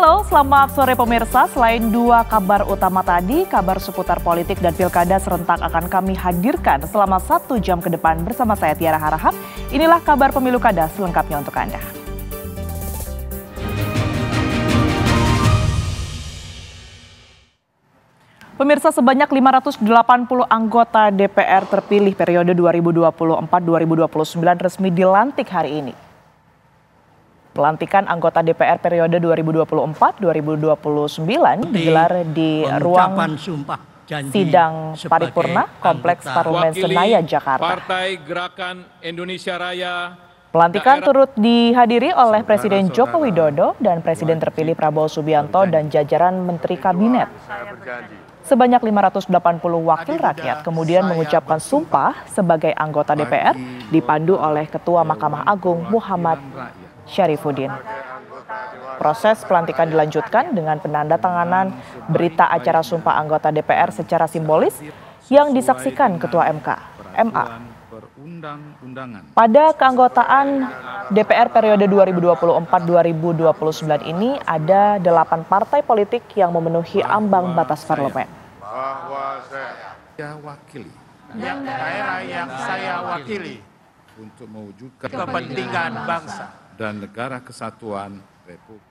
Halo, selamat sore pemirsa. Selain dua kabar utama tadi, kabar seputar politik dan pilkada serentak akan kami hadirkan selama 1 jam ke depan bersama saya Tiara Harahap. Inilah kabar pemilu kada selengkapnya untuk Anda. Pemirsa, sebanyak 580 anggota DPR terpilih periode 2024-2029 resmi dilantik hari ini. Pelantikan anggota DPR periode 2024-2029 digelar di ruang sidang paripurna Kompleks Parlemen Senayan, Jakarta. Partai Gerakan Indonesia Raya. Pelantikan turut dihadiri oleh Presiden Joko Widodo dan Presiden terpilih Prabowo Subianto dan jajaran Menteri Kabinet. Sebanyak 580 wakil rakyat kemudian mengucapkan sumpah sebagai anggota DPR dipandu oleh Ketua Mahkamah Agung Muhammad Syarifuddin. Proses pelantikan dilanjutkan dengan penandatanganan berita acara sumpah anggota DPR secara simbolis yang disaksikan Ketua MA. Pada keanggotaan DPR periode 2024-2029 ini ada 8 partai politik yang memenuhi ambang batas parlemen. Yang daerah yang saya wakili untuk mewujudkan kepentingan bangsa dan negara kesatuan Republik.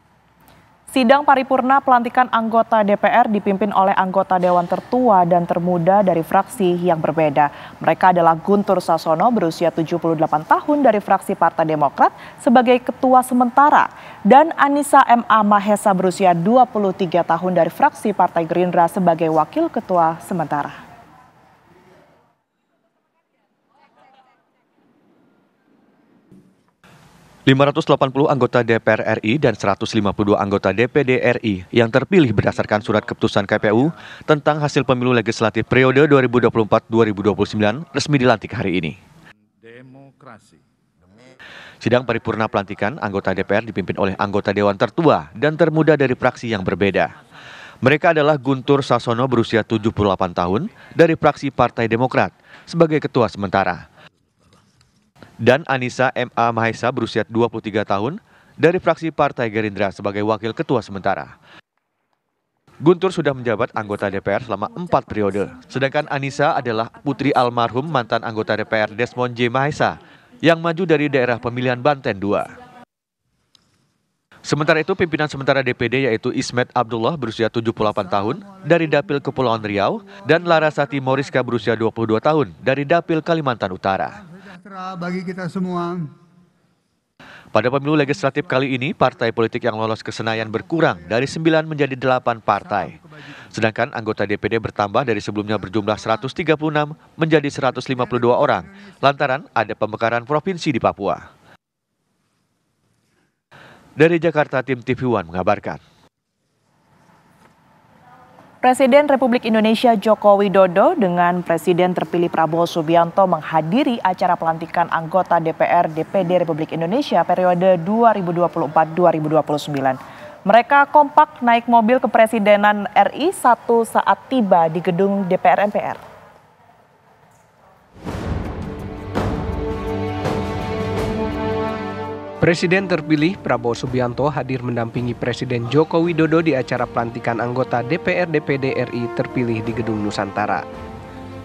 Sidang paripurna pelantikan anggota DPR dipimpin oleh anggota Dewan tertua dan termuda dari fraksi yang berbeda. Mereka adalah Guntur Sassono berusia 78 tahun dari fraksi Partai Demokrat sebagai ketua sementara dan Anissa M.A. Mahesa berusia 23 tahun dari fraksi Partai Gerindra sebagai wakil ketua sementara. 580 anggota DPR RI dan 152 anggota DPD RI yang terpilih berdasarkan surat keputusan KPU tentang hasil pemilu legislatif periode 2024-2029 resmi dilantik hari ini. Sidang paripurna pelantikan anggota DPR dipimpin oleh anggota Dewan tertua dan termuda dari fraksi yang berbeda. Mereka adalah Guntur Sassono berusia 78 tahun dari fraksi Partai Demokrat sebagai ketua sementara. Dan Anissa M.A. Mahesa berusia 23 tahun dari fraksi Partai Gerindra sebagai wakil ketua sementara. Guntur sudah menjabat anggota DPR selama 4 periode, sedangkan Anissa adalah putri almarhum mantan anggota DPR Desmond J. Mahesa yang maju dari daerah pemilihan Banten II. Sementara itu pimpinan sementara DPD yaitu Ismet Abdullah berusia 78 tahun dari Dapil Kepulauan Riau dan Larasati Moriska berusia 22 tahun dari Dapil Kalimantan Utara. Bagi kita semua. Pada pemilu legislatif kali ini, partai politik yang lolos ke Senayan berkurang dari 9 menjadi 8 partai. Sedangkan anggota DPD bertambah dari sebelumnya berjumlah 136 menjadi 152 orang, lantaran ada pemekaran provinsi di Papua. Dari Jakarta, tim TV One mengabarkan. Presiden Republik Indonesia Joko Widodo dengan Presiden terpilih Prabowo Subianto menghadiri acara pelantikan anggota DPR DPD Republik Indonesia periode 2024-2029. Mereka kompak naik mobil kepresidenan RI satu saat tiba di gedung DPR MPR. Presiden terpilih Prabowo Subianto hadir mendampingi Presiden Joko Widodo di acara pelantikan anggota DPR DPD RI terpilih di Gedung Nusantara.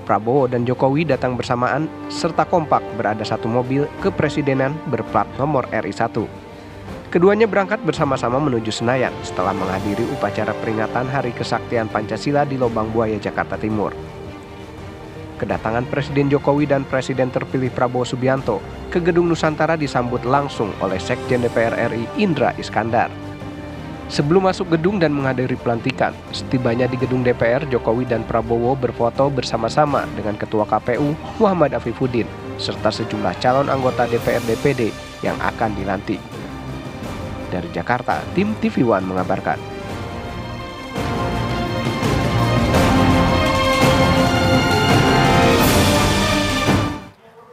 Prabowo dan Jokowi datang bersamaan serta kompak berada satu mobil kepresidenan berplat nomor RI1. Keduanya berangkat bersama-sama menuju Senayan setelah menghadiri upacara peringatan Hari Kesaktian Pancasila di Lobang Buaya, Jakarta Timur. Kedatangan Presiden Jokowi dan Presiden terpilih Prabowo Subianto ke Gedung Nusantara disambut langsung oleh Sekjen DPR RI Indra Iskandar. Sebelum masuk gedung dan menghadiri pelantikan, setibanya di gedung DPR, Jokowi dan Prabowo berfoto bersama-sama dengan Ketua KPU Muhammad Afifuddin serta sejumlah calon anggota DPR DPD yang akan dilantik. Dari Jakarta, tim TV One mengabarkan.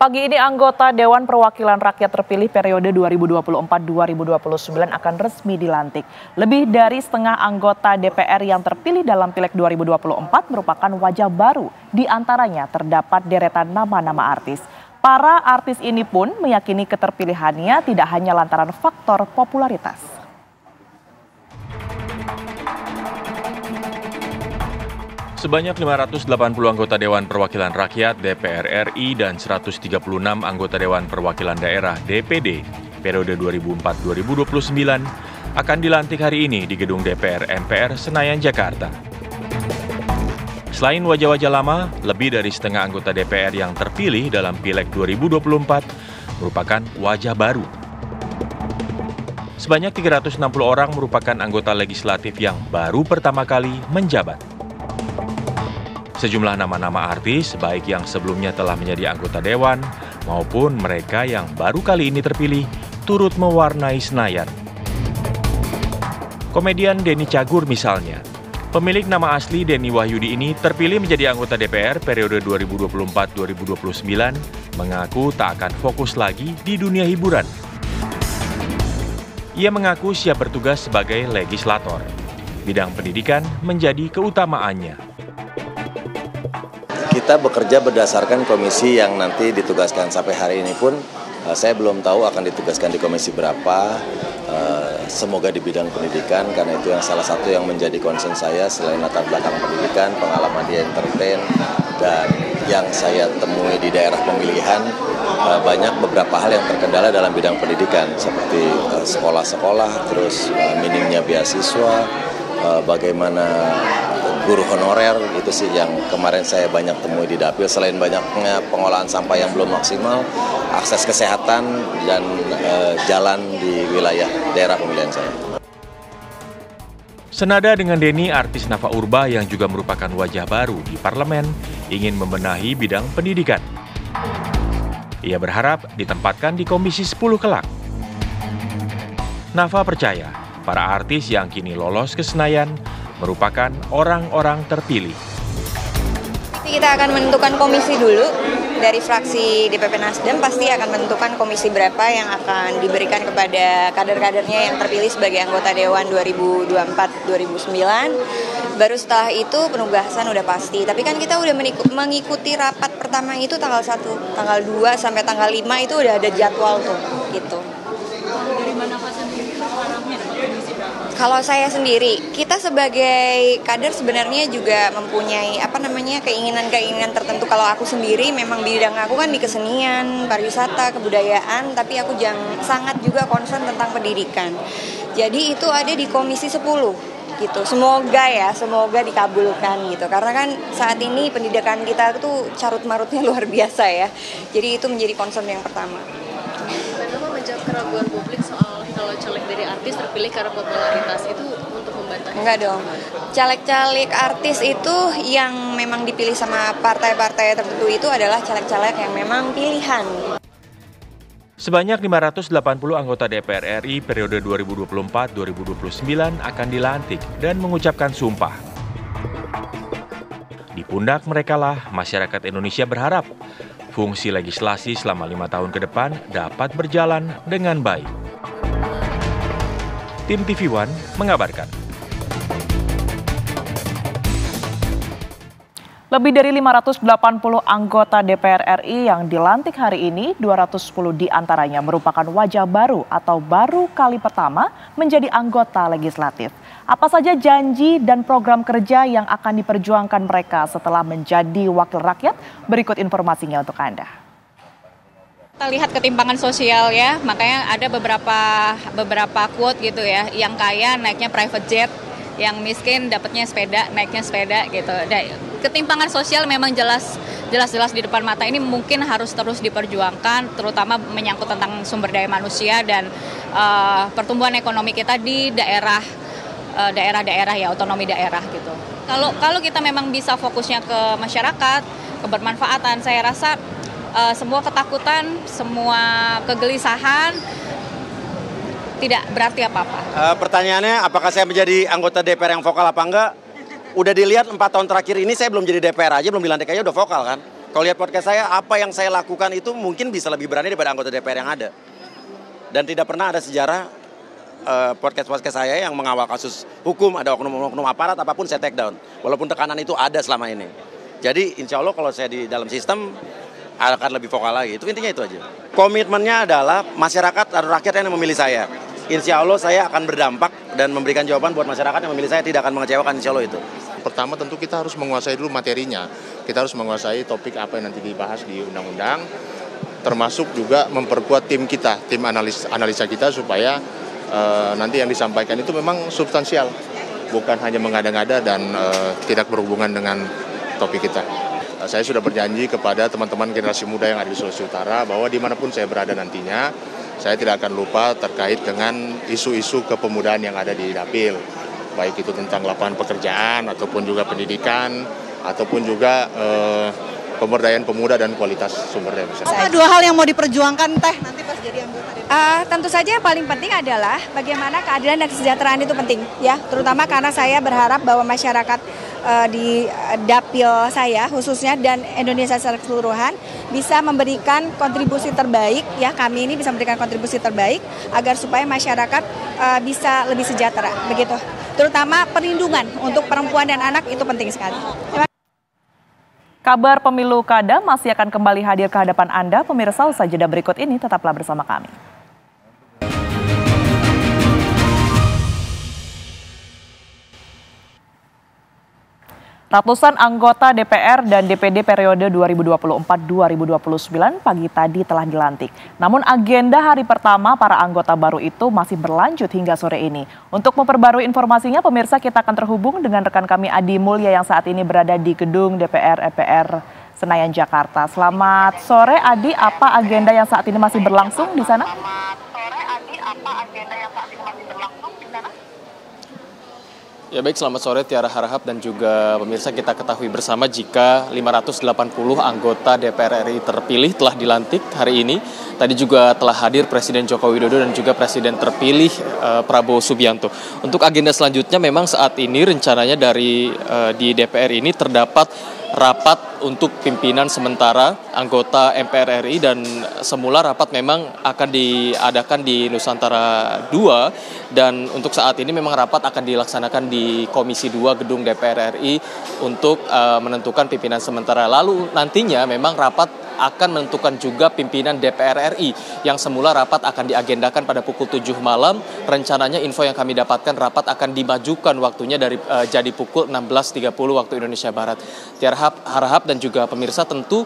Pagi ini anggota Dewan Perwakilan Rakyat terpilih periode 2024-2029 akan resmi dilantik. Lebih dari setengah anggota DPR yang terpilih dalam Pileg 2024 merupakan wajah baru. Di antaranya terdapat deretan nama-nama artis. Para artis ini pun meyakini keterpilihannya tidak hanya lantaran faktor popularitas. Sebanyak 580 anggota Dewan Perwakilan Rakyat DPR RI dan 136 anggota Dewan Perwakilan Daerah DPD periode 2004-2029 akan dilantik hari ini di Gedung DPR MPR Senayan, Jakarta. Selain wajah-wajah lama, lebih dari setengah anggota DPR yang terpilih dalam Pileg 2024 merupakan wajah baru. Sebanyak 360 orang merupakan anggota legislatif yang baru pertama kali menjabat. Sejumlah nama-nama artis, baik yang sebelumnya telah menjadi anggota dewan maupun mereka yang baru kali ini terpilih, turut mewarnai Senayan. Komedian Denny Cagur misalnya, pemilik nama asli Denny Wahyudi ini terpilih menjadi anggota DPR periode 2024-2029, mengaku tak akan fokus lagi di dunia hiburan. Ia mengaku siap bertugas sebagai legislator. Bidang pendidikan menjadi keutamaannya. Kita bekerja berdasarkan komisi yang nanti ditugaskan. Sampai hari ini pun saya belum tahu akan ditugaskan di komisi berapa. Semoga di bidang pendidikan, karena itu yang salah satu yang menjadi concern saya selain latar belakang pendidikan, pengalaman di entertain, dan yang saya temui di daerah pemilihan, banyak beberapa hal yang terkendala dalam bidang pendidikan, seperti sekolah-sekolah, terus minimnya beasiswa, bagaimana guru honorer, itu sih yang kemarin saya banyak temui di Dapil. Selain banyaknya pengolahan sampah yang belum maksimal, akses kesehatan dan jalan di wilayah daerah pemilihan saya. Senada dengan Denny, artis Nafa Urba yang juga merupakan wajah baru di parlemen ingin membenahi bidang pendidikan. Ia berharap ditempatkan di Komisi 10 kelak. Nafa percaya para artis yang kini lolos ke Senayan merupakan orang-orang terpilih. Kita akan menentukan komisi dulu. Dari fraksi DPP Nasdem pasti akan menentukan komisi berapa yang akan diberikan kepada kader-kadernya yang terpilih sebagai anggota Dewan 2024-2029. Baru setelah itu penugasan udah pasti. Tapi kan kita udah mengikuti rapat pertama itu tanggal 1, tanggal 2 sampai tanggal 5 itu udah ada jadwal tuh, gitu. Dari mana Pak sendiri arahnya dapat komisi berapa? Kalau saya sendiri, kita sebagai kader sebenarnya juga mempunyai keinginan-keinginan tertentu. Kalau aku sendiri memang bidang aku kan di kesenian, pariwisata, kebudayaan, tapi aku sangat juga concern tentang pendidikan. Jadi itu ada di Komisi 10 gitu. Semoga dikabulkan gitu. Karena kan saat ini pendidikan kita tuh carut-marutnya luar biasa ya. Jadi itu menjadi concern yang pertama. Kenapa menjawab keraguan publik soal kalau caleg dari artis terpilih karena popularitas itu untuk membantah? Enggak dong. Caleg-caleg artis itu yang memang dipilih sama partai-partai tertentu itu adalah caleg-caleg yang memang pilihan. Sebanyak 580 anggota DPR RI periode 2024-2029 akan dilantik dan mengucapkan sumpah. Di pundak merekalah masyarakat Indonesia berharap fungsi legislasi selama 5 tahun ke depan dapat berjalan dengan baik. Tim TV One mengabarkan. Lebih dari 580 anggota DPR RI yang dilantik hari ini, 210 diantaranya merupakan wajah baru atau baru kali pertama menjadi anggota legislatif. Apa saja janji dan program kerja yang akan diperjuangkan mereka setelah menjadi wakil rakyat? Berikut informasinya untuk Anda. Kita lihat ketimpangan sosial ya, makanya ada beberapa quote gitu ya, yang kaya naiknya private jet, yang miskin dapatnya sepeda, naiknya sepeda gitu. Ketimpangan sosial memang jelas di depan mata, ini mungkin harus terus diperjuangkan, terutama menyangkut tentang sumber daya manusia dan pertumbuhan ekonomi kita di daerah-daerah ya, otonomi daerah gitu. Kalau kita memang bisa fokusnya ke masyarakat, kebermanfaatan, saya rasa semua ketakutan, semua kegelisahan tidak berarti apa-apa. Pertanyaannya, apakah saya menjadi anggota DPR yang vokal apa enggak? Udah dilihat 4 tahun terakhir ini saya belum jadi DPR aja, belum dilantik aja udah vokal kan. Kalau lihat podcast saya, apa yang saya lakukan itu mungkin bisa lebih berani daripada anggota DPR yang ada. Dan tidak pernah ada sejarah podcast saya yang mengawal kasus hukum, ada oknum-oknum aparat, apapun saya take down. Walaupun tekanan itu ada selama ini. Jadi insya Allah kalau saya di dalam sistem akan lebih vokal lagi. Itu intinya itu aja. Komitmennya adalah masyarakat atau rakyat yang memilih saya. Insya Allah saya akan berdampak dan memberikan jawaban buat masyarakat yang memilih saya, tidak akan mengecewakan, insya Allah itu. pertama tentu kita harus menguasai dulu materinya. Kita harus menguasai topik apa yang nanti dibahas di undang-undang, termasuk juga memperkuat tim kita, tim analisa kita supaya nanti yang disampaikan itu memang substansial, bukan hanya mengada-ngada dan tidak berhubungan dengan topik kita. Saya sudah berjanji kepada teman-teman generasi muda yang ada di Sulawesi Utara bahwa dimanapun saya berada nantinya, saya tidak akan lupa terkait dengan isu-isu kepemudaan yang ada di Dapil. Baik itu tentang lapangan pekerjaan, ataupun juga pendidikan, ataupun juga pemberdayaan pemuda dan kualitas sumber daya manusia. Apa dua hal yang mau diperjuangkan Teh nanti pas jadi anggota DPR? Tentu saja yang paling penting adalah bagaimana keadilan dan kesejahteraan itu penting, ya. Terutama karena saya berharap bahwa masyarakat di dapil saya khususnya dan Indonesia secara keseluruhan bisa memberikan kontribusi terbaik, ya. Kami ini bisa memberikan kontribusi terbaik agar supaya masyarakat bisa lebih sejahtera, begitu. Terutama perlindungan untuk perempuan dan anak itu penting sekali. Kabar Pemilu Kada masih akan kembali hadir ke hadapan Anda. Pemirsa, usai jeda berikut ini tetaplah bersama kami. Ratusan anggota DPR dan DPD periode 2024-2029 pagi tadi telah dilantik. Namun agenda hari pertama para anggota baru itu masih berlanjut hingga sore ini. Untuk memperbarui informasinya, pemirsa, kita akan terhubung dengan rekan kami Adi Mulya yang saat ini berada di gedung DPR MPR Senayan, Jakarta. Selamat sore Adi, apa agenda yang saat ini masih berlangsung di sana? Ya baik, selamat sore Tiara Harahap dan juga pemirsa. Kita ketahui bersama jika 580 anggota DPR RI terpilih telah dilantik hari ini. Tadi juga telah hadir Presiden Joko Widodo dan juga Presiden terpilih Prabowo Subianto. Untuk agenda selanjutnya memang saat ini rencananya di DPR ini terdapat rapat untuk pimpinan sementara anggota MPR RI, dan semula rapat memang akan diadakan di Nusantara 2, dan untuk saat ini memang rapat akan dilaksanakan di Komisi 2 Gedung DPR RI untuk menentukan pimpinan sementara. Lalu nantinya memang rapat akan menentukan juga pimpinan DPR RI yang semula rapat akan diagendakan pada pukul 7 malam. Rencananya info yang kami dapatkan rapat akan dimajukan waktunya dari jadi pukul 16.30 waktu Indonesia Barat. Tiara Harahap dan juga pemirsa, tentu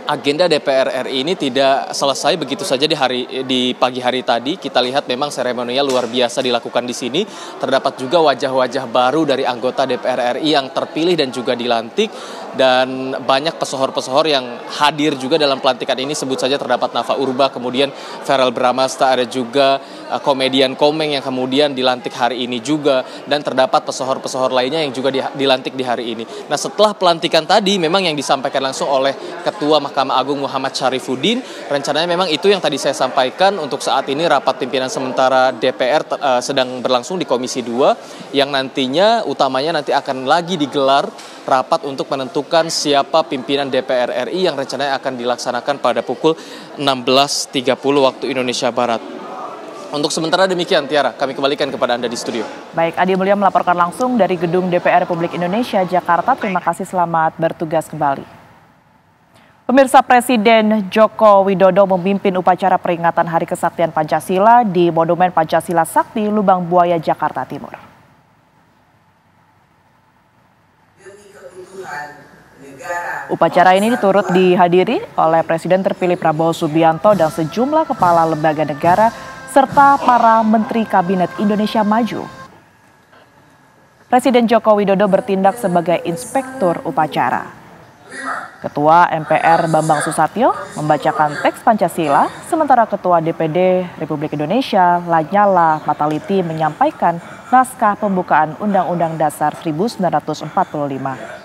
agenda DPR RI ini tidak selesai begitu saja di pagi hari tadi. Kita lihat memang seremonial luar biasa dilakukan di sini. Terdapat juga wajah-wajah baru dari anggota DPR RI yang terpilih dan juga dilantik, dan banyak pesohor-pesohor yang hadir juga dalam pelantikan ini. Sebut saja terdapat Nafa Urba, kemudian Verrel Bramasta, ada juga komedian Komeng yang kemudian dilantik hari ini juga, dan terdapat pesohor-pesohor lainnya yang juga dilantik di hari ini. Nah, setelah pelantikan tadi memang yang disampaikan langsung oleh Ketua Mahkamah Agung Muhammad Syarifuddin, rencananya memang itu yang tadi saya sampaikan. Untuk saat ini rapat pimpinan sementara DPR sedang berlangsung di Komisi 2, yang nantinya utamanya nanti akan lagi digelar rapat untuk menentukan siapa pimpinan DPR RI yang rencananya akan dilaksanakan pada pukul 16.30 waktu Indonesia Barat. Untuk sementara demikian, Tiara, kami kembalikan kepada Anda di studio. Baik, Adi Mulya melaporkan langsung dari Gedung DPR Republik Indonesia, Jakarta. Terima kasih, selamat bertugas kembali. Pemirsa, Presiden Joko Widodo memimpin upacara peringatan Hari Kesaktian Pancasila di Monumen Pancasila Sakti, Lubang Buaya, Jakarta Timur. Upacara ini turut dihadiri oleh Presiden terpilih Prabowo Subianto dan sejumlah kepala lembaga negara serta para Menteri Kabinet Indonesia Maju. Presiden Joko Widodo bertindak sebagai inspektur upacara. Ketua MPR Bambang Susatyo membacakan teks Pancasila, sementara Ketua DPD Republik Indonesia Lanyala Mataliti menyampaikan naskah pembukaan Undang-Undang Dasar 1945.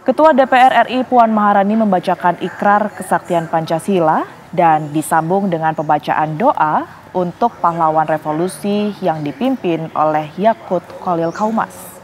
Ketua DPR RI Puan Maharani membacakan ikrar kesaktian Pancasila dan disambung dengan pembacaan doa untuk pahlawan revolusi yang dipimpin oleh Yakut Khalil Kaumas.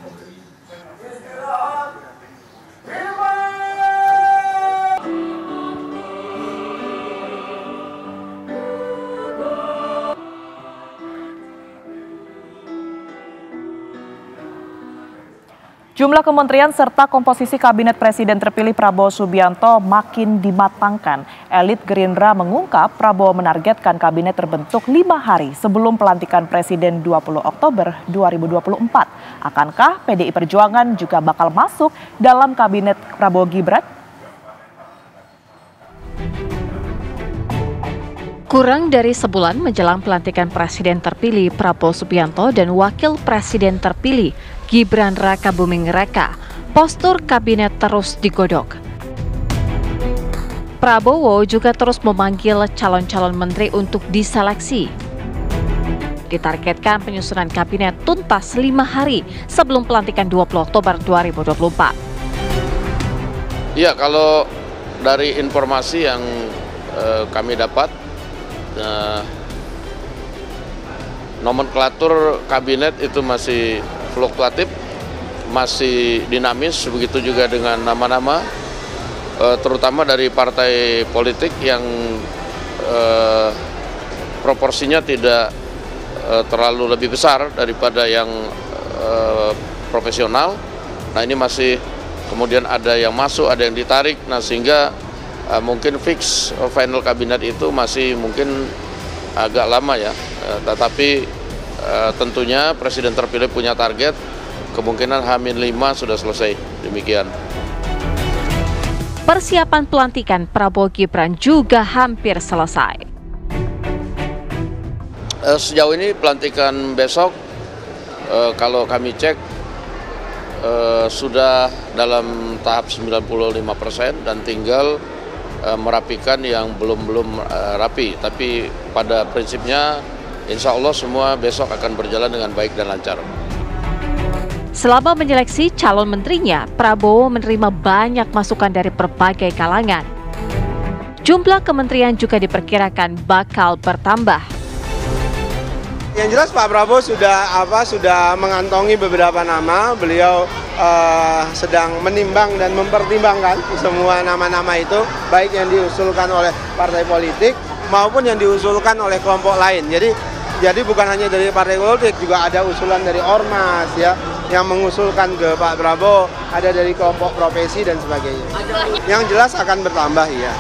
Jumlah kementerian serta komposisi kabinet Presiden terpilih Prabowo Subianto makin dimatangkan. Elit Gerindra mengungkap Prabowo menargetkan kabinet terbentuk 5 hari sebelum pelantikan Presiden 20 Oktober 2024. Akankah PDI Perjuangan juga bakal masuk dalam kabinet Prabowo Gibran? Kurang dari sebulan menjelang pelantikan Presiden terpilih Prabowo Subianto dan Wakil Presiden terpilih Gibran Rakabuming Raka, postur kabinet terus digodok. Prabowo juga terus memanggil calon-calon menteri untuk diseleksi. Ditargetkan penyusunan kabinet tuntas 5 hari sebelum pelantikan 20 Oktober 2024. Ya, kalau dari informasi yang kami dapat, nomenklatur kabinet itu masih fluktuatif, masih dinamis, begitu juga dengan nama-nama, terutama dari partai politik yang proporsinya tidak terlalu lebih besar daripada yang profesional. Nah, ini masih kemudian ada yang masuk, ada yang ditarik, nah sehingga mungkin fix final kabinet itu masih mungkin agak lama ya, tetapi tentunya Presiden terpilih punya target, kemungkinan H-5 sudah selesai, demikian. Persiapan pelantikan Prabowo Gibran juga hampir selesai. Sejauh ini pelantikan besok, kalau kami cek, sudah dalam tahap 95% dan tinggal merapikan yang belum rapi. Tapi pada prinsipnya insya Allah semua besok akan berjalan dengan baik dan lancar. Selama menyeleksi calon menterinya, Prabowo menerima banyak masukan dari berbagai kalangan. Jumlah kementerian juga diperkirakan bakal bertambah. Yang jelas Pak Prabowo sudah mengantongi beberapa nama. Beliau sedang menimbang dan mempertimbangkan semua nama-nama itu, baik yang diusulkan oleh partai politik maupun yang diusulkan oleh kelompok lain. Jadi bukan hanya dari partai politik, juga ada usulan dari ormas ya yang mengusulkan ke Pak Prabowo, ada dari kelompok profesi dan sebagainya. Yang jelas akan bertambah ya.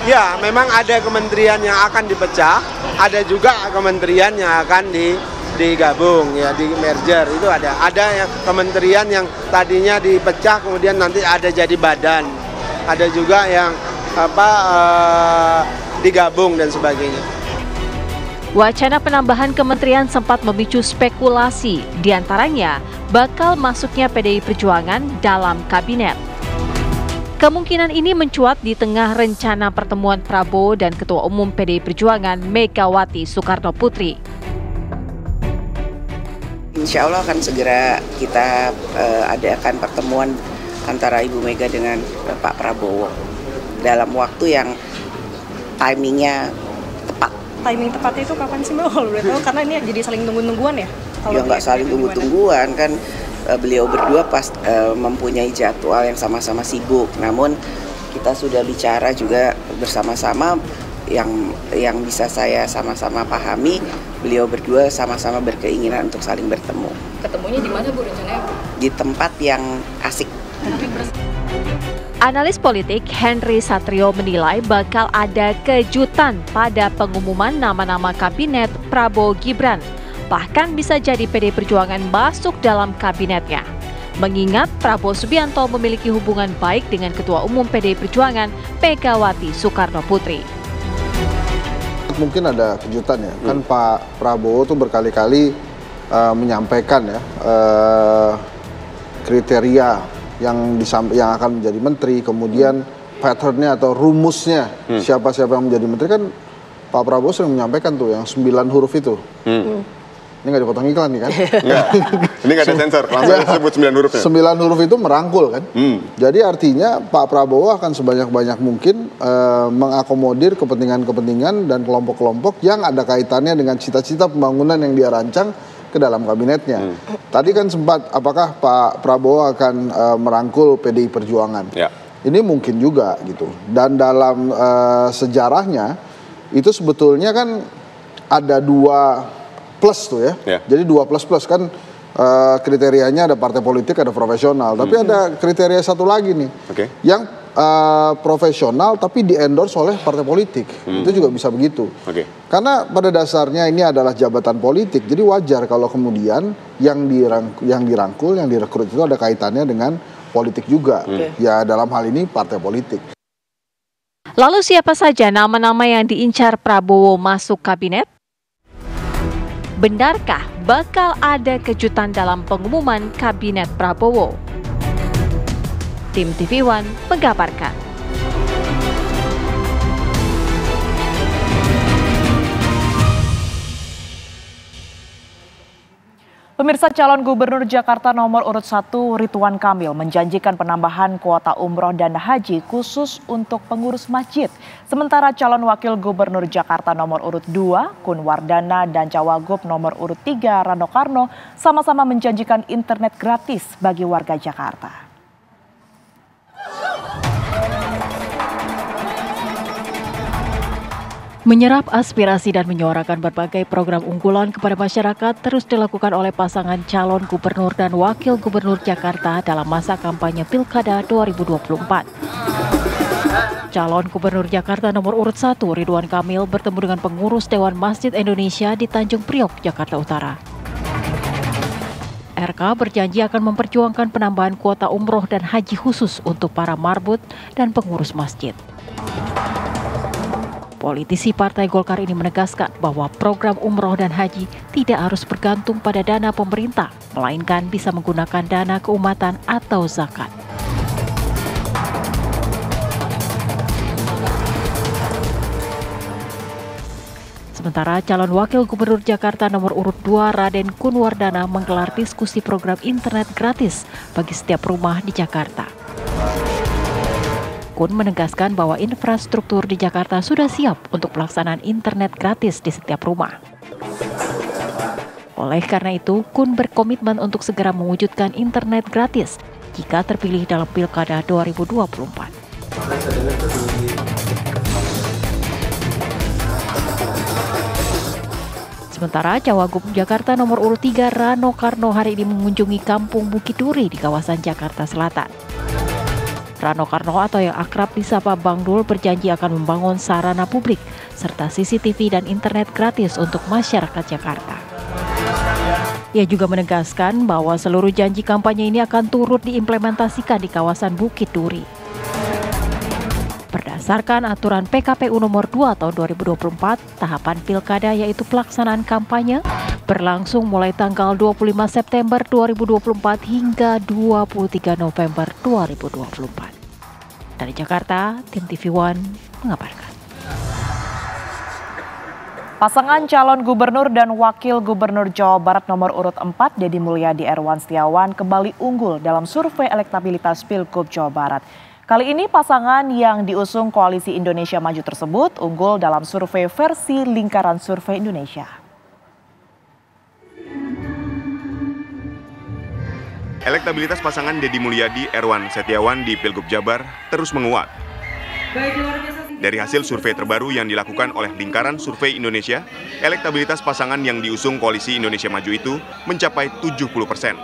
Ya, memang ada kementerian yang akan dipecah, ada juga kementerian yang akan digabung ya, di merger itu ada. Ada yang kementerian yang tadinya dipecah kemudian nanti ada jadi badan. Ada juga yang digabung dan sebagainya. Wacana penambahan kementerian sempat memicu spekulasi, diantaranya bakal masuknya PDI Perjuangan dalam kabinet. Kemungkinan ini mencuat di tengah rencana pertemuan Prabowo dan Ketua Umum PDI Perjuangan Megawati Soekarno Putri. Insya Allah akan segera kita adakan pertemuan antara Ibu Mega dengan Pak Prabowo dalam waktu yang timingnya tepat. Timing tepatnya itu kapan sih Mbak, kalau boleh tahu? Karena ini jadi saling tunggu-tungguan ya? Ya nggak saling tunggu-tungguan kan, beliau berdua mempunyai jadwal yang sama-sama sibuk. Namun kita sudah bicara juga bersama-sama yang bisa saya sama-sama pahami, beliau berdua sama-sama berkeinginan untuk saling bertemu. Ketemunya di mana Bu rencananya? Di tempat yang asik. Analis politik Henry Satrio menilai bakal ada kejutan pada pengumuman nama-nama kabinet Prabowo Gibran. Bahkan bisa jadi PDI Perjuangan masuk dalam kabinetnya. Mengingat Prabowo Subianto memiliki hubungan baik dengan Ketua Umum PDI Perjuangan Megawati Soekarno Putri. Mungkin ada kejutan ya, kan Pak Prabowo tuh berkali-kali menyampaikan ya kriteria yang akan menjadi menteri, kemudian patternnya atau rumusnya siapa-siapa yang menjadi menteri, kan Pak Prabowo sering menyampaikan tuh yang 9 huruf itu. Ini nggak dipotong iklan nih kan? Ini nggak ada sensor, langsung disebut 9 hurufnya. 9 huruf itu merangkul kan? Jadi artinya Pak Prabowo akan sebanyak-banyak mungkin mengakomodir kepentingan-kepentingan dan kelompok-kelompok yang ada kaitannya dengan cita-cita pembangunan yang dia rancang ke dalam kabinetnya. Tadi kan sempat, apakah Pak Prabowo akan merangkul PDI Perjuangan? Ya. Ini mungkin juga gitu. Dan dalam sejarahnya itu sebetulnya kan ada 2 plus tuh ya. Jadi 2 plus kan kriterianya ada partai politik, ada profesional. Tapi ada kriteria satu lagi nih, yang profesional tapi di-endorse oleh partai politik. Itu juga bisa begitu. Karena pada dasarnya ini adalah jabatan politik, jadi wajar kalau kemudian yang dirangkul, yang direkrut itu ada kaitannya dengan politik juga. Ya dalam hal ini partai politik. Lalu siapa saja nama-nama yang diincar Prabowo masuk kabinet? Benarkah bakal ada kejutan dalam pengumuman kabinet Prabowo? Tim TV One mengabarkan. Pemirsa, calon gubernur Jakarta nomor urut 1 Ridwan Kamil menjanjikan penambahan kuota umroh dan haji khusus untuk pengurus masjid. Sementara calon wakil gubernur Jakarta nomor urut 2 Kun Wardana dan cawagup nomor urut 3 Rano Karno sama-sama menjanjikan internet gratis bagi warga Jakarta. Menyerap aspirasi dan menyuarakan berbagai program unggulan kepada masyarakat terus dilakukan oleh pasangan calon gubernur dan wakil gubernur Jakarta dalam masa kampanye Pilkada 2024. Calon gubernur Jakarta nomor urut 1 Ridwan Kamil bertemu dengan pengurus Dewan Masjid Indonesia di Tanjung Priok, Jakarta Utara. RK berjanji akan memperjuangkan penambahan kuota umroh dan haji khusus untuk para marbut dan pengurus masjid. Politisi Partai Golkar ini menegaskan bahwa program umroh dan haji tidak harus bergantung pada dana pemerintah, melainkan bisa menggunakan dana keumatan atau zakat. Sementara calon wakil gubernur Jakarta nomor urut 2 Raden Kun Wardana menggelar diskusi program internet gratis bagi setiap rumah di Jakarta. Kun menegaskan bahwa infrastruktur di Jakarta sudah siap untuk pelaksanaan internet gratis di setiap rumah. Oleh karena itu, Kun berkomitmen untuk segera mewujudkan internet gratis jika terpilih dalam Pilkada 2024. Sementara cawagup Jakarta nomor urut 3 Rano Karno hari ini mengunjungi Kampung Bukit Duri di kawasan Jakarta Selatan. Rano Karno atau yang akrab disapa Bang Dul berjanji akan membangun sarana publik serta CCTV dan internet gratis untuk masyarakat Jakarta. Ia juga menegaskan bahwa seluruh janji kampanye ini akan turut diimplementasikan di kawasan Bukit Duri. Berdasarkan aturan PKPU nomor 2 tahun 2024, tahapan pilkada yaitu pelaksanaan kampanye berlangsung mulai tanggal 25 September 2024 hingga 23 November 2024. Dari Jakarta, tim TV One mengabarkan. Pasangan calon gubernur dan wakil gubernur Jawa Barat nomor urut 4 Deddy Mulyadi Erwan Setiawan kembali unggul dalam survei elektabilitas Pilgub Jawa Barat. Kali ini pasangan yang diusung Koalisi Indonesia Maju tersebut unggul dalam survei versi Lingkaran Survei Indonesia. Elektabilitas pasangan Deddy Mulyadi Erwan Setiawan di Pilgub Jabar terus menguat. Dari hasil survei terbaru yang dilakukan oleh Lingkaran Survei Indonesia, elektabilitas pasangan yang diusung Koalisi Indonesia Maju itu mencapai 70%.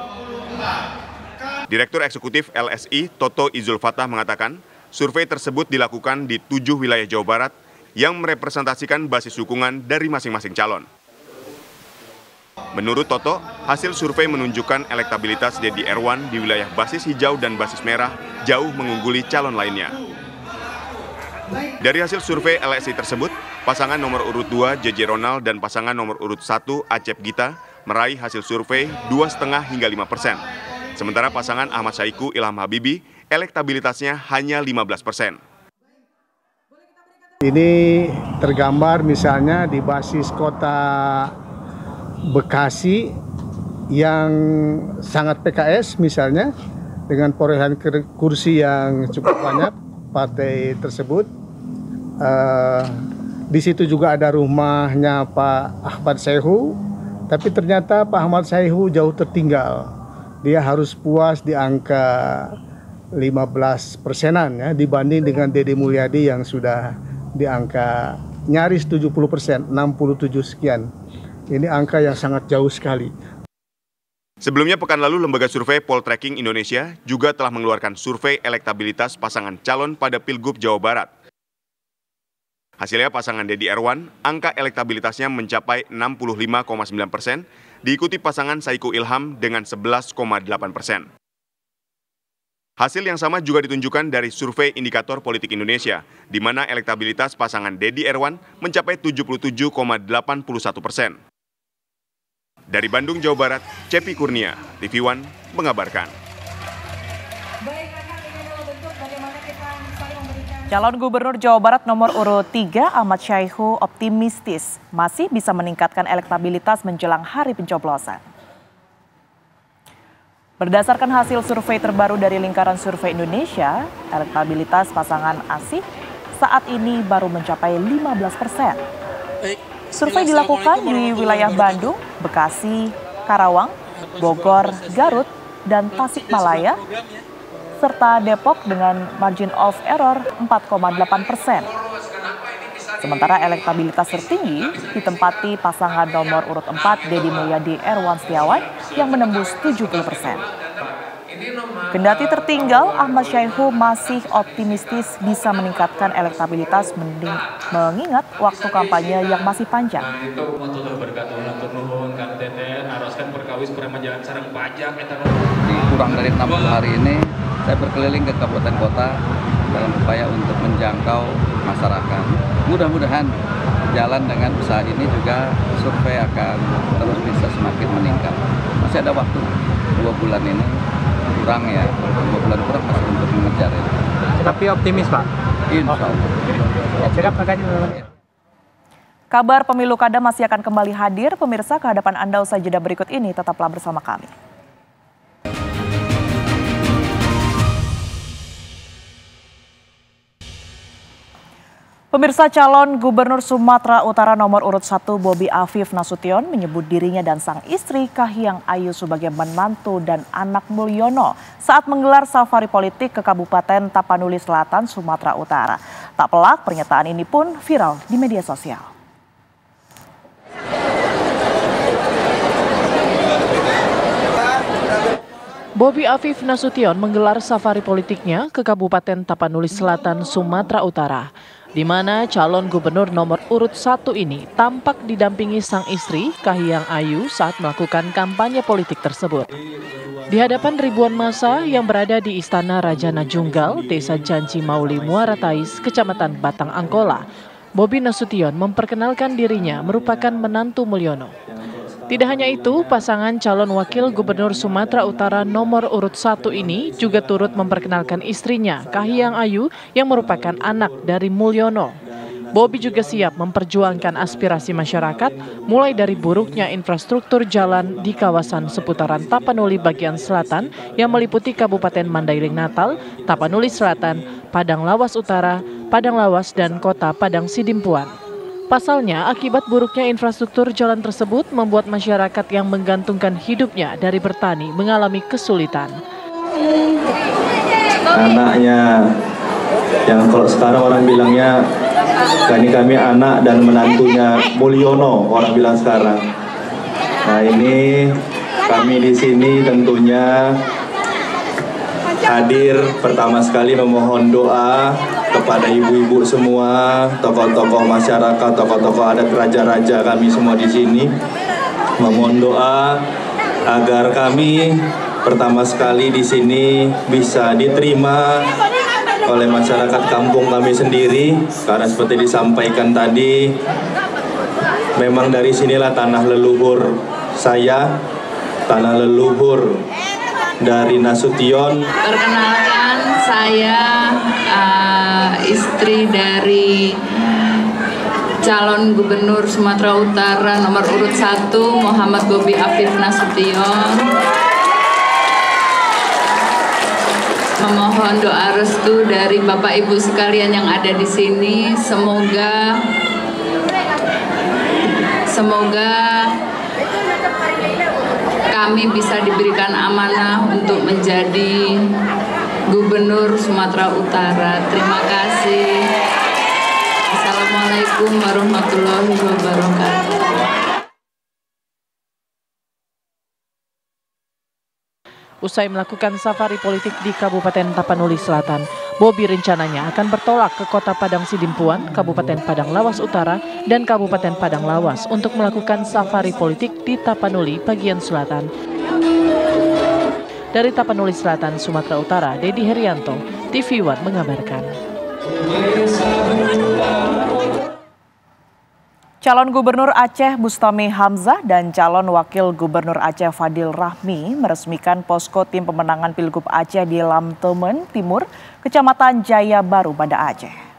Direktur Eksekutif LSI Toto Izul Fatah mengatakan, survei tersebut dilakukan di 7 wilayah Jawa Barat yang merepresentasikan basis dukungan dari masing-masing calon. Menurut Toto, hasil survei menunjukkan elektabilitas Deddy Erwan di wilayah basis hijau dan basis merah jauh mengungguli calon lainnya. Dari hasil survei LSI tersebut, pasangan nomor urut 2 JJ Ronald dan pasangan nomor urut 1 Acep Gita meraih hasil survei 2,5 hingga 5%. Sementara pasangan Ahmad Saiku Ilham Habibie elektabilitasnya hanya 15%. Ini tergambar misalnya di basis kota Bekasi yang sangat PKS misalnya dengan perolehan kursi yang cukup banyak partai tersebut. Di situ juga ada rumahnya Pak Ahmad Saihu, tapi ternyata Pak Ahmad Saihu jauh tertinggal. Dia harus puas di angka 15%-an ya dibanding dengan Deddy Mulyadi yang sudah di angka nyaris 70%, 67 sekian. Ini angka yang sangat jauh sekali. Sebelumnya pekan lalu lembaga survei Poltreking Indonesia juga telah mengeluarkan survei elektabilitas pasangan calon pada Pilgub Jawa Barat. Hasilnya pasangan Deddy Erwan, angka elektabilitasnya mencapai 65,9%, diikuti pasangan Saiku Ilham dengan 11,8%. Hasil yang sama juga ditunjukkan dari survei Indikator Politik Indonesia, di mana elektabilitas pasangan Deddy Erwan mencapai 77,81%. Dari Bandung, Jawa Barat, Cepi Kurnia, TV One, mengabarkan. Calon Gubernur Jawa Barat nomor urut 3 Ahmad Syaihu optimistis masih bisa meningkatkan elektabilitas menjelang hari pencoblosan. Berdasarkan hasil survei terbaru dari Lingkaran Survei Indonesia, elektabilitas pasangan Asih saat ini baru mencapai 15%. Survei dilakukan di wilayah Bandung, Bekasi, Karawang, Bogor, Garut, dan Tasikmalaya, serta Depok dengan margin of error 4,8%. Sementara elektabilitas tertinggi ditempati pasangan nomor urut 4 Deddy Mulyadi Erwan Setiawan yang menembus 70%. Kendati tertinggal, Ahmad Syaihu masih optimistis bisa meningkatkan elektabilitas mengingat waktu kampanye yang masih panjang. Kurang dari 60 hari ini, saya berkeliling ke kabupaten kota dalam upaya untuk menjangkau masyarakat. Mudah-mudahan jalan dengan usaha ini juga survei akan terus bisa semakin meningkat. Masih ada waktu 2 bulan ini. Kurang ya, 2 bulan kurang masih untuk mengejar itu. Tapi optimis Pak? Insya Allah. Kabar Pemilu Kada masih akan kembali hadir. Pemirsa, ke hadapan Anda usai jeda berikut ini, tetaplah bersama kami. Pemirsa, calon Gubernur Sumatera Utara nomor urut 1 Bobi Afif Nasution menyebut dirinya dan sang istri Kahiyang Ayu sebagai menantu dan anak Mulyono saat menggelar safari politik ke Kabupaten Tapanuli Selatan, Sumatera Utara. Tak pelak, pernyataan ini pun viral di media sosial. Bobi Afif Nasution menggelar safari politiknya ke Kabupaten Tapanuli Selatan, Sumatera Utara, di mana calon gubernur nomor urut 1 ini tampak didampingi sang istri Kahiyang Ayu saat melakukan kampanye politik tersebut. Di hadapan ribuan massa yang berada di Istana Raja Najunggal, Desa Janji Mauli, Muara Tais, Kecamatan Batang Angkola, Bobi Nasution memperkenalkan dirinya merupakan menantu Mulyono. Tidak hanya itu, pasangan calon wakil gubernur Sumatera Utara nomor urut 1 ini juga turut memperkenalkan istrinya, Kahiyang Ayu, yang merupakan anak dari Mulyono. Bobi juga siap memperjuangkan aspirasi masyarakat, mulai dari buruknya infrastruktur jalan di kawasan seputaran Tapanuli bagian selatan yang meliputi Kabupaten Mandailing Natal, Tapanuli Selatan, Padang Lawas Utara, Padang Lawas, dan Kota Padang Sidimpuan. Pasalnya, akibat buruknya infrastruktur jalan tersebut membuat masyarakat yang menggantungkan hidupnya dari bertani mengalami kesulitan. Anaknya, yang kalau sekarang orang bilangnya, kami anak dan menantunya Mulyono, orang bilang sekarang. Nah ini kami di sini tentunya hadir pertama sekali memohon doa kepada ibu-ibu semua, tokoh-tokoh masyarakat, tokoh-tokoh adat, raja-raja kami semua di sini, memohon doa agar kami pertama sekali di sini bisa diterima oleh masyarakat kampung kami sendiri, karena seperti disampaikan tadi, memang dari sinilah tanah leluhur saya, tanah leluhur dari Nasution. Perkenalkan, saya istri dari calon gubernur Sumatera Utara nomor urut 1 Muhammad Bobi Afif Nasution. Memohon doa restu dari Bapak Ibu sekalian yang ada di sini. Semoga kami bisa diberikan amanah untuk menjadi Gubernur Sumatera Utara. Terima kasih. Assalamualaikum warahmatullahi wabarakatuh. Usai melakukan safari politik di Kabupaten Tapanuli Selatan, Bobi rencananya akan bertolak ke Kota Padang Sidimpuan, Kabupaten Padang Lawas Utara, dan Kabupaten Padang Lawas untuk melakukan safari politik di Tapanuli bagian selatan. Dari Tapanuli Selatan, Sumatera Utara, Dedi Herianto, TV One mengabarkan. Calon Gubernur Aceh Bustami Hamzah dan calon Wakil Gubernur Aceh Fadil Rahmi meresmikan posko tim pemenangan Pilgub Aceh di Lamtemen Timur, Kecamatan Jaya Baru, Banda Aceh.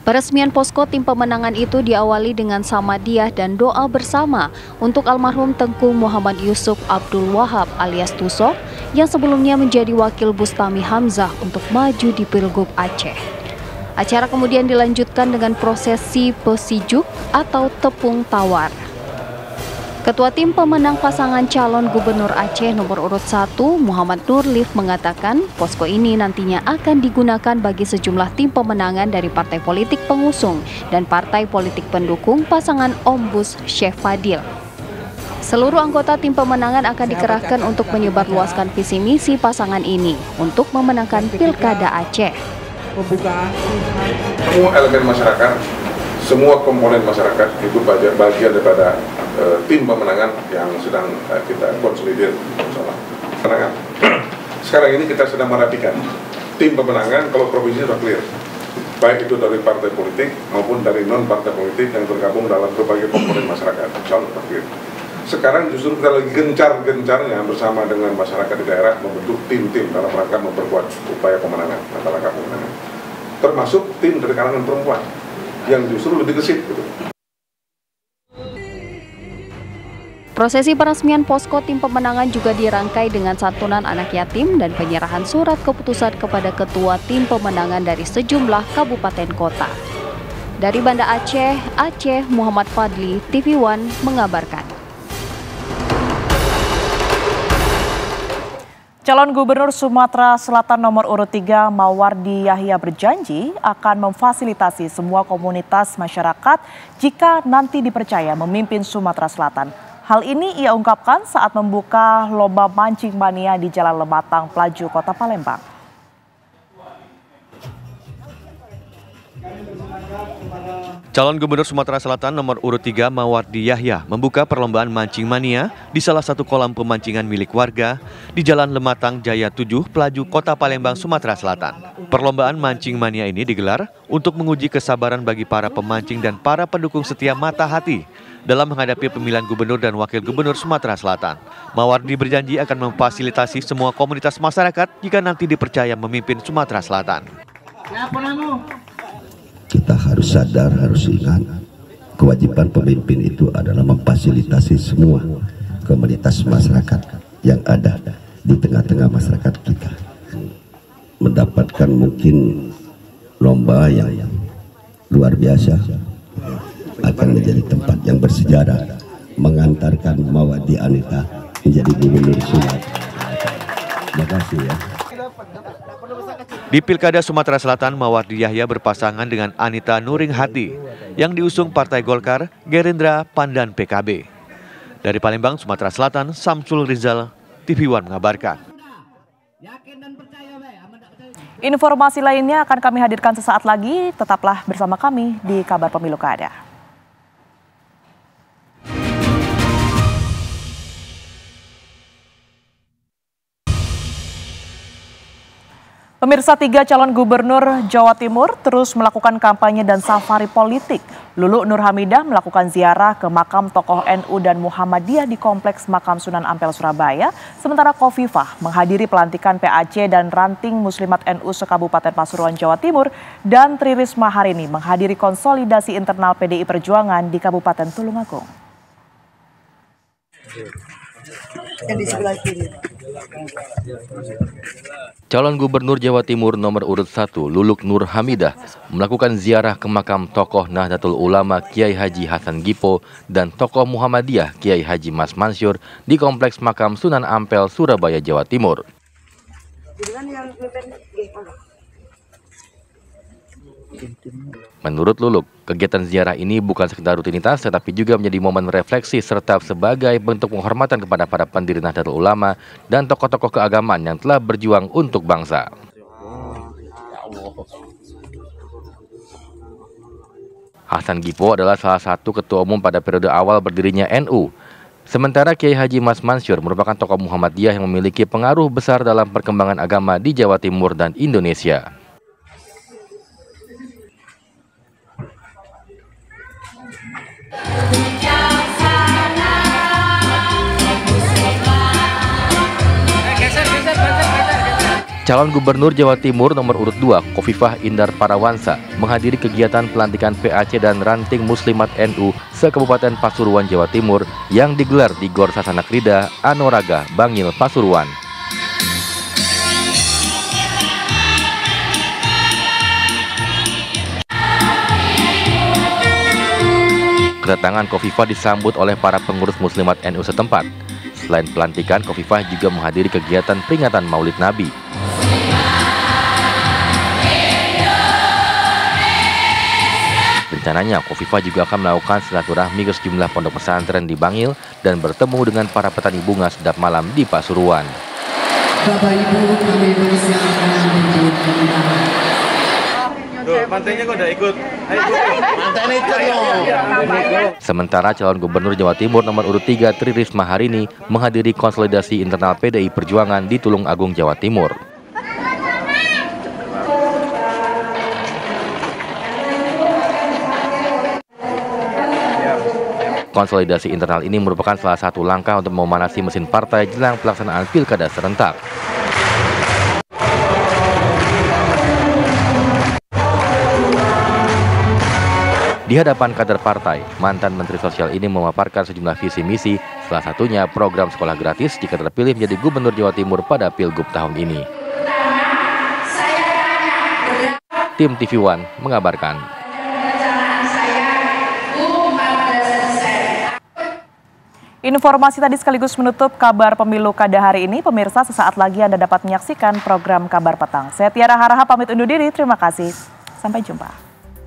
Peresmian posko tim pemenangan itu diawali dengan samadiyah dan doa bersama untuk almarhum Tengku Muhammad Yusuf Abdul Wahab alias Tuso yang sebelumnya menjadi wakil Bustami Hamzah untuk maju di Pilgub Aceh. Acara kemudian dilanjutkan dengan prosesi pesijuk atau tepung tawar. Ketua tim pemenang pasangan calon Gubernur Aceh nomor urut 1 Muhammad Nurlif mengatakan posko ini nantinya akan digunakan bagi sejumlah tim pemenangan dari partai politik pengusung dan partai politik pendukung pasangan Ombus Syekh Fadil. Seluruh anggota tim pemenangan akan dikerahkan untuk menyebarluaskan visi misi pasangan ini untuk memenangkan Pilkada Aceh. Semua elemen masyarakat, semua komponen masyarakat itu bagian daripada tim pemenangan yang sedang kita konsolidir bersama. Sekarang ini kita sedang merapikan tim pemenangan. Kalau provinsi sudah clear, baik itu dari partai politik maupun dari non partai politik yang tergabung dalam berbagai komponen masyarakat. Sekarang justru kita lagi gencar-gencarnya bersama dengan masyarakat di daerah membentuk tim-tim dalam rangka memperkuat upaya pemenangan, langkah pemenangan. Termasuk tim dari kalangan perempuan yang justru lebih gesit gitu. Prosesi peresmian posko tim pemenangan juga dirangkai dengan santunan anak yatim dan penyerahan surat keputusan kepada ketua tim pemenangan dari sejumlah kabupaten kota. Dari Banda Aceh, Muhammad Fadli, TV One mengabarkan. Calon Gubernur Sumatera Selatan nomor urut 3 Mawardi Yahya berjanji akan memfasilitasi semua komunitas masyarakat jika nanti dipercaya memimpin Sumatera Selatan. Hal ini ia ungkapkan saat membuka lomba mancing mania di Jalan Lematang, Pelaju, Kota Palembang. Calon Gubernur Sumatera Selatan nomor urut 3 Mawardi Yahya membuka perlombaan mancing mania di salah satu kolam pemancingan milik warga di Jalan Lematang Jaya 7, Pelaju, Kota Palembang, Sumatera Selatan. Perlombaan mancing mania ini digelar untuk menguji kesabaran bagi para pemancing dan para pendukung setia mata hati dalam menghadapi pemilihan gubernur dan wakil gubernur Sumatera Selatan. Mawardi berjanji akan memfasilitasi semua komunitas masyarakat jika nanti dipercaya memimpin Sumatera Selatan. Kita harus sadar, harus ingat, kewajiban pemimpin itu adalah memfasilitasi semua komunitas masyarakat yang ada di tengah-tengah masyarakat kita. Mendapatkan mungkin lomba yang luar biasa, akan menjadi tempat yang bersejarah mengantarkan Mawardi Anita menjadi gubernur Sumatera. Terima kasih ya. Di Pilkada Sumatera Selatan, Mawardi Yahya berpasangan dengan Anita Nuring Hati yang diusung Partai Golkar, Gerindra, PAN, dan PKB. Dari Palembang, Sumatera Selatan, Samsul Rizal, TV One mengabarkan. Informasi lainnya akan kami hadirkan sesaat lagi. Tetaplah bersama kami di Kabar Pemilu Kada. Pemirsa, 3 calon gubernur Jawa Timur terus melakukan kampanye dan safari politik. Lulu Nur Hamidah melakukan ziarah ke makam tokoh NU dan Muhammadiyah di Kompleks Makam Sunan Ampel, Surabaya. Sementara Khofifah menghadiri pelantikan PAC dan Ranting Muslimat NU se-Kabupaten Pasuruan, Jawa Timur. Dan Tri Risma hari ini menghadiri konsolidasi internal PDI Perjuangan di Kabupaten Tulungagung. Yang di sebelah kiri. Calon Gubernur Jawa Timur nomor urut 1 Luluk Nur Hamidah melakukan ziarah ke makam tokoh Nahdlatul Ulama Kiai Haji Hasan Gipo dan tokoh Muhammadiyah Kiai Haji Mas Mansur di Kompleks Makam Sunan Ampel, Surabaya, Jawa Timur. Menurut Luluk, kegiatan ziarah ini bukan sekedar rutinitas tetapi juga menjadi momen refleksi serta sebagai bentuk penghormatan kepada para pendiri Nahdlatul Ulama dan tokoh-tokoh keagamaan yang telah berjuang untuk bangsa. Hasan Gippo adalah salah satu ketua umum pada periode awal berdirinya NU. Sementara Kiai Haji Mas Mansur merupakan tokoh Muhammadiyah yang memiliki pengaruh besar dalam perkembangan agama di Jawa Timur dan Indonesia. Calon Gubernur Jawa Timur nomor urut 2, Khofifah Indar Parawansa, menghadiri kegiatan pelantikan PAC dan Ranting Muslimat NU se-Kabupaten Pasuruan, Jawa Timur yang digelar di Gor Sasana Krida, Anoraga, Bangil, Pasuruan. Kedatangan Khofifah disambut oleh para pengurus Muslimat NU setempat. Selain pelantikan, Khofifah juga menghadiri kegiatan peringatan Maulid Nabi. Rencananya, Khofifah juga akan melakukan silaturahmi ke sejumlah pondok pesantren di Bangil dan bertemu dengan para petani bunga sedap malam di Pasuruan. Bapak Ibu, kami persilakan untuk mantainya kok udah ikut. Sementara calon Gubernur Jawa Timur nomor urut 3 Tri Risma hari ini menghadiri konsolidasi internal PDI Perjuangan di Tulung Agung, Jawa Timur. Konsolidasi internal ini merupakan salah satu langkah untuk memanasi mesin partai jelang pelaksanaan pilkada serentak. Di hadapan kader partai, mantan Menteri Sosial ini memaparkan sejumlah visi misi, salah satunya program sekolah gratis jika terpilih menjadi Gubernur Jawa Timur pada Pilgub tahun ini. Tim TV One mengabarkan. Informasi tadi sekaligus menutup kabar pemilu kada hari ini. Pemirsa, sesaat lagi Anda dapat menyaksikan program Kabar Petang. Saya Tiara Harahap pamit undur diri. Terima kasih. Sampai jumpa.